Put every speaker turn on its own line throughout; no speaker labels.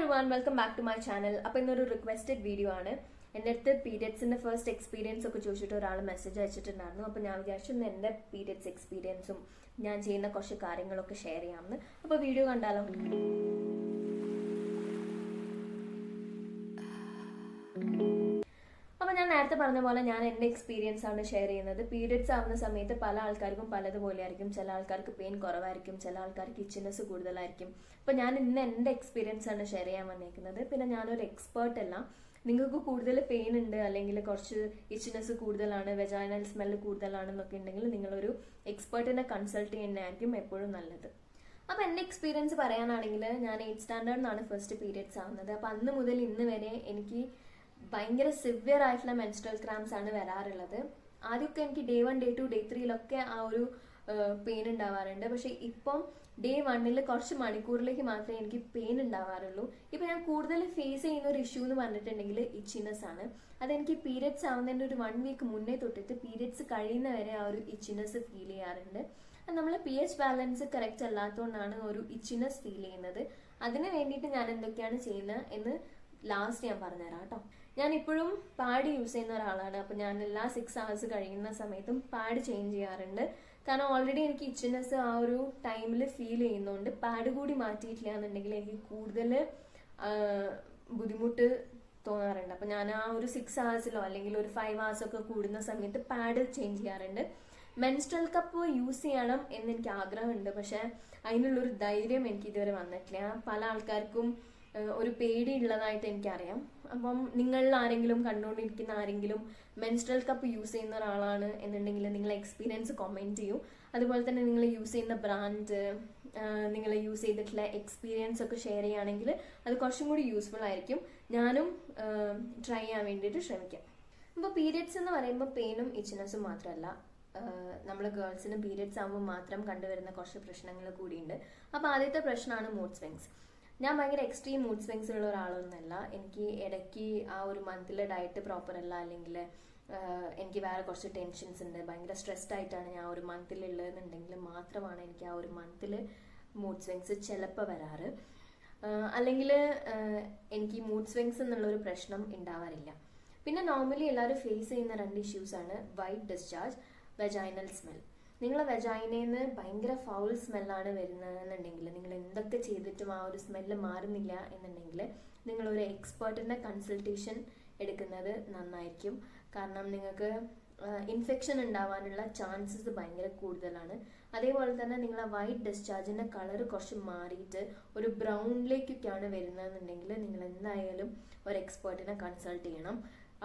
everyone, welcome back to my channel. അപ്പോൾ ഇന്നൊരു requested video ആണ്. എൻ്റെ അടുത്ത് പീരിയഡ്സിന്റെ ഫസ്റ്റ് എക്സ്പീരിയൻസ് ഒക്കെ ചോദിച്ചിട്ട് ഒരാൾ മെസ്സേജ് അയച്ചിട്ടുണ്ടായിരുന്നു. അപ്പോൾ ഞാൻ വിചാരിച്ചു എൻ്റെ പീരിയഡ്സ് എക്സ്പീരിയൻസും ഞാൻ ചെയ്യുന്ന കുറച്ച് കാര്യങ്ങളൊക്കെ ഷെയർ ചെയ്യാമെന്ന്. അപ്പോൾ വീഡിയോ കണ്ടാലോ? അപ്പോൾ ഞാൻ നേരത്തെ പറഞ്ഞ പോലെ ഞാൻ എൻ്റെ എക്സ്പീരിയൻസ് ആണ് ഷെയർ ചെയ്യുന്നത്. പീരിയഡ്സ് ആവുന്ന സമയത്ത് പല ആൾക്കാർക്കും പലതുപോലെ ആയിരിക്കും. ചില ആൾക്കാർക്ക് പെയിൻ കുറവായിരിക്കും, ചില ആൾക്കാർക്ക് ഇച്ചിനെസ് കൂടുതലായിരിക്കും. അപ്പോൾ ഞാൻ ഇന്ന് എൻ്റെ എക്സ്പീരിയൻസ് ആണ് ഷെയർ ചെയ്യാൻ വന്നേക്കുന്നത്. പിന്നെ ഞാനൊരു എക്സ്പേർട്ട് അല്ല. നിങ്ങൾക്ക് കൂടുതൽ പെയിൻ ഉണ്ട്, അല്ലെങ്കിൽ കുറച്ച് ഇച്ചിനെസ് കൂടുതലാണ്, വെജൈനൽ സ്മെല്ല് കൂടുതലാണെന്നൊക്കെ ഉണ്ടെങ്കിൽ നിങ്ങളൊരു എക്സ്പേർട്ടിനെ കൺസൾട്ട് ചെയ്യുന്നതായിരിക്കും എപ്പോഴും നല്ലത്. അപ്പോൾ എൻ്റെ എക്സ്പീരിയൻസ് പറയാനാണെങ്കിൽ ഞാൻ 8th സ്റ്റാൻഡേർഡിനാണ് ഫസ്റ്റ് പീരിയഡ്സ് ആവുന്നത്. അപ്പോൾ അന്ന് മുതൽ ഇന്ന് വരെ എനിക്ക് ഭയങ്കര സിവിയർ ആയിട്ടുള്ള മെൻസ്ട്രൽ ക്രാംസ് ആണ് വരാറുള്ളത്. ആദ്യമൊക്കെ എനിക്ക് ഡേ 1, ഡേ 2, ഡേ 3 ആ ഒരു പെയിൻ ഉണ്ടാവാറുണ്ട്. പക്ഷെ ഇപ്പം ഡേ 1 കുറച്ച് മണിക്കൂറിലേക്ക് മാത്രമേ എനിക്ക് പെയിൻ ഉണ്ടാവാറുള്ളൂ. ഇപ്പം ഞാൻ കൂടുതൽ ഫേസ് ചെയ്യുന്ന ഒരു ഇഷ്യൂ എന്ന് പറഞ്ഞിട്ടുണ്ടെങ്കിൽ ഇച്ചിനെസ് ആണ്. അതെനിക്ക് പീരിയഡ്സ് ആവുന്നതിൻ്റെ ഒരു 1 വീക്ക് മുന്നേ തൊട്ടിട്ട് പീരിയഡ്സ് കഴിയുന്നവരെ ആ ഒരു ഇച്ചിനെസ് ഫീൽ ചെയ്യാറുണ്ട്. നമ്മൾ pH ബാലൻസ് കറക്റ്റ് അല്ലാത്തതുകൊണ്ടാണ് ഒരു ഇച്ചിനെസ് ഫീൽ ചെയ്യുന്നത്. അതിന് വേണ്ടിയിട്ട് ഞാൻ എന്തൊക്കെയാണ് ചെയ്യുന്നത് എന്ന് ലാസ്റ്റ് ഞാൻ പറഞ്ഞുതരാം കേട്ടോ. ഞാൻ ഇപ്പോഴും പാഡ് യൂസ് ചെയ്യുന്ന ഒരാളാണ്. അപ്പോൾ ഞാൻ എല്ലാ 6 hours കഴിയുന്ന സമയത്തും പാഡ് ചേഞ്ച് ചെയ്യാറുണ്ട്. കാരണം ഓൾറെഡി എനിക്ക് ഇച്ചിനെസ് ആ ഒരു ടൈമിൽ ഫീൽ ചെയ്യുന്നതുകൊണ്ട് പാഡ് കൂടി മാറ്റിയിട്ടില്ല എന്നുണ്ടെങ്കിൽ എനിക്ക് കൂടുതൽ ബുദ്ധിമുട്ട് തോന്നാറുണ്ട്. അപ്പോൾ ഞാൻ ആ ഒരു 6 hours അല്ലെങ്കിൽ ഒരു 5 hours ഒക്കെ കൂടുന്ന സമയത്ത് പാഡ് ചേഞ്ച് ചെയ്യാറുണ്ട്. മെൻസ്ട്രൽ കപ്പ് യൂസ് ചെയ്യണം എന്ന് എനിക്ക് ആഗ്രഹമുണ്ട്. പക്ഷെ അതിനുള്ളൊരു ധൈര്യം എനിക്ക് ഇതുവരെ വന്നിട്ടില്ല. പല ആൾക്കാർക്കും ഒരു പേടി ഉള്ളതായിട്ട് എനിക്കറിയാം. അപ്പം നിങ്ങളിൽ ആരെങ്കിലും കണ്ടുകൊണ്ടിരിക്കുന്ന ആരെങ്കിലും മെൻസ്ട്രൽ കപ്പ് യൂസ് ചെയ്യുന്ന ഒരാളാണ് എന്നുണ്ടെങ്കിൽ നിങ്ങളെ എക്സ്പീരിയൻസ് കമൻറ്റ് ചെയ്യൂ. അതുപോലെ തന്നെ നിങ്ങൾ യൂസ് ചെയ്യുന്ന ബ്രാൻഡ്, നിങ്ങൾ യൂസ് ചെയ്തിട്ടുള്ള എക്സ്പീരിയൻസ് ഒക്കെ ഷെയർ ചെയ്യുകയാണെങ്കിൽ അത് കുറച്ചും കൂടി യൂസ്ഫുൾ ആയിരിക്കും. ഞാനും ട്രൈ ചെയ്യാൻ വേണ്ടിയിട്ട് ശ്രമിക്കാം. അപ്പോൾ പീരിയഡ്സ് എന്ന് പറയുമ്പോൾ പെയിനും ഇച്ചിനെസ്സും മാത്രമല്ല, നമ്മൾ ഗേൾസിന് പീരിയഡ്സ് ആകുമ്പോൾ മാത്രം കണ്ടുവരുന്ന കുറച്ച് പ്രശ്നങ്ങൾ കൂടിയുണ്ട്. അപ്പോൾ ആദ്യത്തെ പ്രശ്നമാണ് മൂഡ് സ്വിങ്സ്. ഞാൻ ഭയങ്കര എക്സ്ട്രീം മൂഡ് സ്വിങ്സ് ഉള്ള ഒരാളൊന്നുമല്ല. എനിക്ക് ഇടയ്ക്ക് ആ ഒരു മന്തിലെ ഡയറ്റ് പ്രോപ്പർ അല്ല, അല്ലെങ്കിൽ എനിക്ക് വേറെ കുറച്ച് ടെൻഷൻസ് ഉണ്ട്, ഭയങ്കര സ്ട്രെസ്ഡ് ആയിട്ടാണ് ഞാൻ ഒരു മന്തിലുള്ളതെന്നുണ്ടെങ്കിൽ മാത്രമാണ് എനിക്ക് ആ ഒരു മന്തിൽ മൂഡ് സ്വിങ്സ് ചിലപ്പോൾ വരാറ്. അല്ലെങ്കിൽ എനിക്ക് മൂഡ് സ്വിങ്സ് എന്നുള്ളൊരു പ്രശ്നം ഉണ്ടാവാറില്ല. പിന്നെ നോർമലി എല്ലാവരും ഫേസ് ചെയ്യുന്ന 2 ഇഷ്യൂസാണ് വൈറ്റ് ഡിസ്ചാർജ്, വെജൈനൽ സ്മെൽ. നിങ്ങളെ വെജൈനയിൽ നിന്ന് ഭയങ്കര ഫൗൾ സ്മെല്ലാണ് വരുന്നതെന്നുണ്ടെങ്കിൽ, നിങ്ങൾ എന്തൊക്കെ ചെയ്തിട്ടും ആ ഒരു സ്മെല്ല് മാറുന്നില്ല എന്നുണ്ടെങ്കിൽ നിങ്ങളൊരു എക്സ്പേർട്ടിൻ്റെ കൺസൾട്ടേഷൻ എടുക്കുന്നത് നന്നായിരിക്കും. കാരണം നിങ്ങൾക്ക് ഇൻഫെക്ഷൻ ഉണ്ടാവാനുള്ള ചാൻസസ് ഭയങ്കര കൂടുതലാണ്. അതേപോലെ തന്നെ നിങ്ങളെ വൈറ്റ് ഡിസ്ചാർജിൻ്റെ കളർ കുറച്ച് മാറിയിട്ട് ഒരു ബ്രൗണിലേക്കൊക്കെയാണ് വരുന്നതെന്നുണ്ടെങ്കിൽ നിങ്ങൾ എന്തായാലും ഒരു എക്സ്പേർട്ടിനെ കൺസൾട്ട് ചെയ്യണം.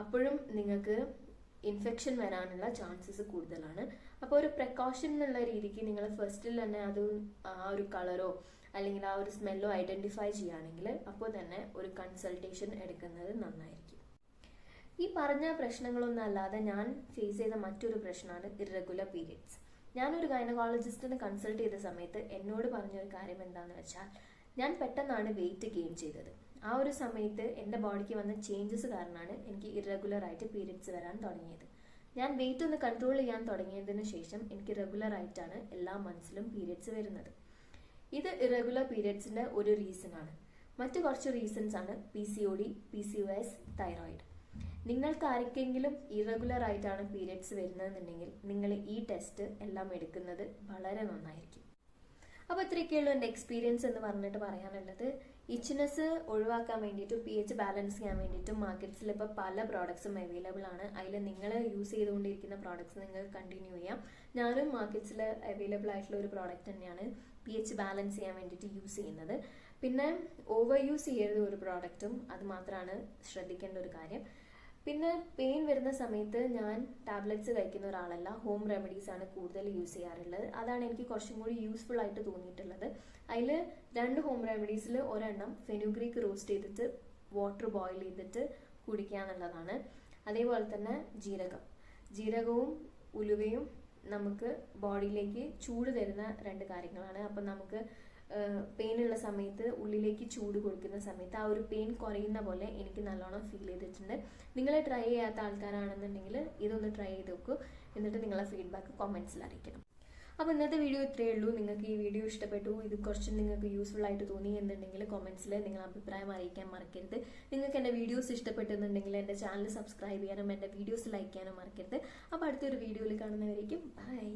അപ്പോഴും നിങ്ങൾക്ക് ഇൻഫെക്ഷൻ വരാനുള്ള ചാൻസസ് കൂടുതലാണ്. അപ്പോൾ ഒരു പ്രിക്കോഷൻ എന്നുള്ള രീതിക്ക് നിങ്ങൾ ഫസ്റ്റിൽ തന്നെ അത് ആ ഒരു കളറോ അല്ലെങ്കിൽ ആ ഒരു സ്മെല്ലോ ഐഡൻറ്റിഫൈ ചെയ്യുകയാണെങ്കിൽ അപ്പോൾ തന്നെ ഒരു കൺസൾട്ടേഷൻ എടുക്കുന്നത് നന്നായിരിക്കും. ഈ പറഞ്ഞ പ്രശ്നങ്ങളൊന്നും അല്ലാതെ ഞാൻ ഫേസ് ചെയ്ത മറ്റൊരു പ്രശ്നമാണ് ഇറഗുലർ പീരിയഡ്സ്. ഞാനൊരു ഗൈനക്കോളജിസ്റ്റിനെ കൺസൾട്ട് ചെയ്ത സമയത്ത് എന്നോട് പറഞ്ഞൊരു കാര്യം എന്താണെന്ന് വെച്ചാൽ, ഞാൻ പെട്ടെന്നാണ് വെയിറ്റ് ഗെയിൻ ചെയ്തത്. ആ ഒരു സമയത്ത് എൻ്റെ ബോഡിക്ക് വന്ന ചേഞ്ചസ് കാരണമാണ് എനിക്ക് ഇറഗുലറായിട്ട് പീരിയഡ്സ് വരാൻ തുടങ്ങിയത്. ഞാൻ വെയിറ്റ് ഒന്ന് കൺട്രോൾ ചെയ്യാൻ തുടങ്ങിയതിന് ശേഷം എനിക്ക് റെഗുലറായിട്ടാണ് എല്ലാ മന്ത്സിലും പീരിയഡ്സ് വരുന്നത്. ഇത് ഇറഗുലർ പീരിയഡ്സിൻ്റെ ഒരു റീസണാണ്. മറ്റു കുറച്ച് റീസൺസ് ആണ് PCOD, PCOS, തൈറോയിഡ്. നിങ്ങൾക്ക് ആർക്കെങ്കിലും ഇറഗുലർ ആയിട്ടാണ് പീരിയഡ്സ് വരുന്നതെന്നുണ്ടെങ്കിൽ നിങ്ങൾ ഈ ടെസ്റ്റ് എല്ലാം എടുക്കുന്നത് വളരെ നന്നായിരിക്കും. അപ്പോൾ ഇത്രയൊക്കെയുള്ളൂ എൻ്റെ എക്സ്പീരിയൻസ് എന്ന് പറഞ്ഞിട്ട് പറയാനുള്ളത്. ഇച്ചിനെസ് ഒഴിവാക്കാൻ വേണ്ടിയിട്ടും pH ബാലൻസ് ചെയ്യാൻ വേണ്ടിയിട്ടും മാർക്കറ്റ്സിൽ ഇപ്പോൾ പല പ്രോഡക്ട്സും അവൈലബിൾ ആണ്. അതിൽ നിങ്ങൾ യൂസ് ചെയ്തുകൊണ്ടിരിക്കുന്ന പ്രോഡക്ട്സ് നിങ്ങൾക്ക് കണ്ടിന്യൂ ചെയ്യാം. ഞാനും മാർക്കറ്റ്സിൽ അവൈലബിൾ ആയിട്ടുള്ള ഒരു പ്രോഡക്റ്റ് തന്നെയാണ് pH ബാലൻസ് ചെയ്യാൻ വേണ്ടിയിട്ട് യൂസ് ചെയ്യുന്നത്. പിന്നെ ഓവർ യൂസ് ചെയ്യരുത് ഒരു പ്രോഡക്റ്റും, അത് മാത്രമാണ് ശ്രദ്ധിക്കേണ്ട ഒരു കാര്യം. പിന്നെ പെയിൻ വരുന്ന സമയത്ത് ഞാൻ ടാബ്ലറ്റ്സ് കഴിക്കുന്ന ഒരാളല്ല, ഹോം റെമഡീസ് ആണ് കൂടുതൽ യൂസ് ചെയ്യാറുള്ളത്. അതാണ് എനിക്ക് കുറച്ചും കൂടി യൂസ്ഫുൾ ആയിട്ട് തോന്നിയിട്ടുള്ളത്. അതിൽ 2 ഹോം റെമഡീസിൽ ഒരെണ്ണം ഫെനുഗ്രീക്ക് റോസ്റ്റ് ചെയ്തിട്ട് വാട്ടർ ബോയിൽ ചെയ്തിട്ട് കുടിക്കുക എന്നുള്ളതാണ്. അതേപോലെ തന്നെ ജീരകവും ഉലുവയും നമുക്ക് ബോഡിയിലേക്ക് ചൂട് തരുന്ന 2 കാര്യങ്ങളാണ്. അപ്പം നമുക്ക് പെയിൻ ഉള്ള സമയത്ത് ഉള്ളിലേക്ക് ചൂട് കൊടുക്കുന്ന സമയത്ത് ആ ഒരു പെയിൻ കുറയുന്ന പോലെ എനിക്ക് നല്ലോണം ഫീൽ ചെയ്തിട്ടുണ്ട്. നിങ്ങൾ ട്രൈ ചെയ്യാത്ത ആൾക്കാരാണെന്നുണ്ടെങ്കിൽ ഇതൊന്ന് ട്രൈ ചെയ്ത് നോക്കൂ. എന്നിട്ട് നിങ്ങളെ ഫീഡ്ബാക്ക് കമൻസിൽ അറിയിക്കണം. അപ്പോൾ ഇന്നത്തെ വീഡിയോ ഇത്രയേ ഉള്ളൂ. നിങ്ങൾക്ക് ഈ വീഡിയോ ഇഷ്ടപ്പെട്ടു, ഇത് കുറച്ച് നിങ്ങൾക്ക് യൂസ്ഫുൾ ആയിട്ട് തോന്നി എന്നുണ്ടെങ്കിൽ കമൻസിൽ നിങ്ങൾ അഭിപ്രായം അറിയിക്കാൻ മറക്കരുത്. നിങ്ങൾക്ക് എൻ്റെ വീഡിയോസ് ഇഷ്ടപ്പെട്ടെന്നുണ്ടെങ്കിൽ എൻ്റെ ചാനൽ സബ്സ്ക്രൈബ് ചെയ്യാനും എൻ്റെ വീഡിയോസ് ലൈക്ക് ചെയ്യാനും മറക്കരുത്. അപ്പോൾ അടുത്തൊരു വീഡിയോയിൽ കാണുന്നവരേക്കും ബൈ.